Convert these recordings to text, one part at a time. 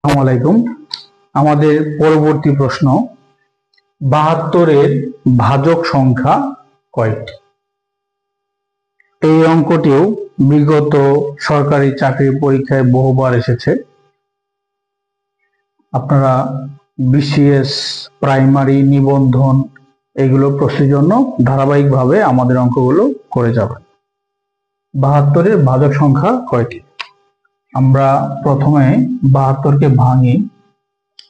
আসসালামু আলাইকুম। আমাদের পরবর্তী প্রশ্ন, ৭২-এর ভাজক সংখ্যা কয়টি? এই অঙ্কটিও বিগত সরকারি চাকরির পরীক্ষায় বহুবার এসেছে। আপনারা বিসিএস, প্রাইমারি, নিবন্ধন এগুলো প্রশ্নের জন্য ধারাবাহিকভাবে আমাদের অঙ্কগুলো করে যাবেন। ৭২-এর ভাজক সংখ্যা কয়টি? আমরা প্রথমে ৭২-কে ভাঙি।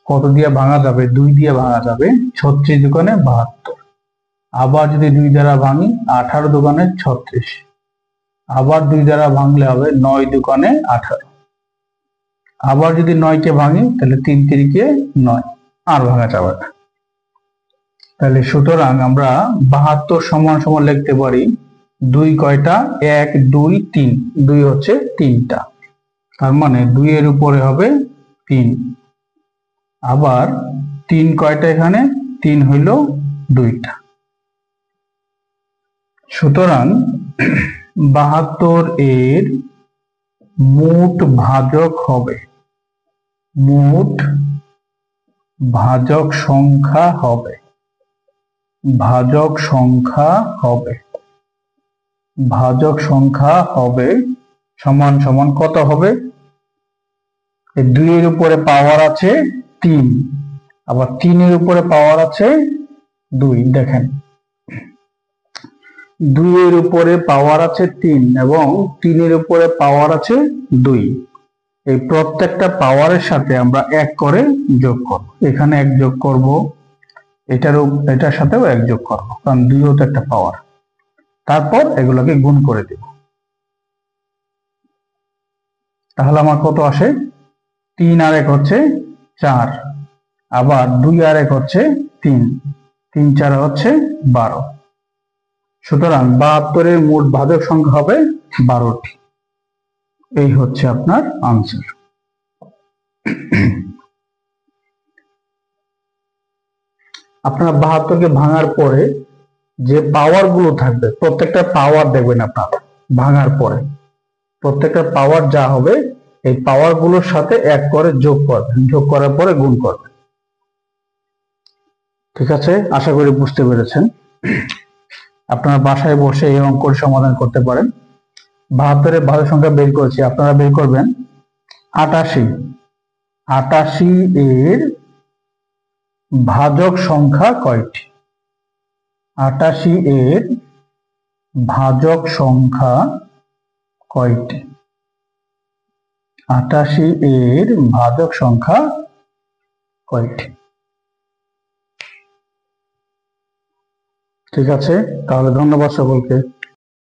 কত দিয়ে ভাঙা যাবে? ২ দিয়ে ভাঙা যাবে। ৩৬ দোকানে ৭২। আবার যদি ২ দ্বারা ভাঙি, ১৮ দোকানে ৩৬। আবার ২ দ্বারা ভাঙলে হবে ৯ দোকানে ১৮। আবার যদি ৯-কে ভাঙি তাহলে ৩ তিরিকে ৯, আর ভাঙা যাবে না। তাহলে সুতরাং আমরা ৭২ সমান সমান লিখতে পারি ২ কয়টা? ১, ২, ৩। ২ হচ্ছে ৩টা, তার মানে ২ এর উপরে হবে ৩। আবার ৩ কয়টা? এখানে ৩ হইল ২টা। সুতরাং ৭২-এর মোট ভাজক হবে, মোট ভাজক সংখ্যা হবে, ভাজক সংখ্যা হবে, ভাজক সংখ্যা হবে সমান সমান কত হবে? ২ এর উপরে পাওয়ার আছে ৩, আবার ৩ এর উপরে পাওয়ার আছে ২। দেখেন, ২ এর উপরে পাওয়ার আছে ৩ এবং ৩ এর উপরে পাওয়ার আছে ২। এই প্রত্যেকটা পাওয়ারের সাথে আমরা ১ করে যোগ করব। এখানে ১ যোগ করব, এটার সাথেও ১ যোগ করব, কারণ ২ও তো একটা পাওয়ার। তারপর এগুলোকে গুণ করে দেব। তাহলে আমার কত আসে? ৩ আর ১ হচ্ছে ৪, আবার ২ আর ১ হচ্ছে ৩, ৩ ৪ হচ্ছে ১২। সুতরাং ৭২-এর মোট ভাজক সংখ্যা হবে ১২টি। এই হচ্ছে আপনার আনসার। আপনারা ৭২-কে ভাঙার পরে যে পাওয়ার গুলো থাকবে, প্রত্যেকটা পাওয়ার দেখবেন আপনারা ভাঙার পরে প্রত্যেকটা পাওয়ার যা হবে এই পাওয়ার গুলোর সাথে ১ করে যোগ করবেন, যোগ করার পরে গুণ করবেন। ঠিক আছে, আশা করি বুঝতে পেরেছেন। আপনারা বাসায় বসে এই অঙ্কর সমাধান করতে পারেন। ৭২-এর ভাজক সংখ্যা বের করেছি, আপনারা বের করবেন ৮৮। ৮৮-এর ভাজক সংখ্যা কয়টি? ৮৮-এর ভাজক সংখ্যা কয়টি? ৮৮-এর ভাজক সংখ্যা কয়টি? ঠিক আছে, তাহলে ধন্যবাদ সকলকে।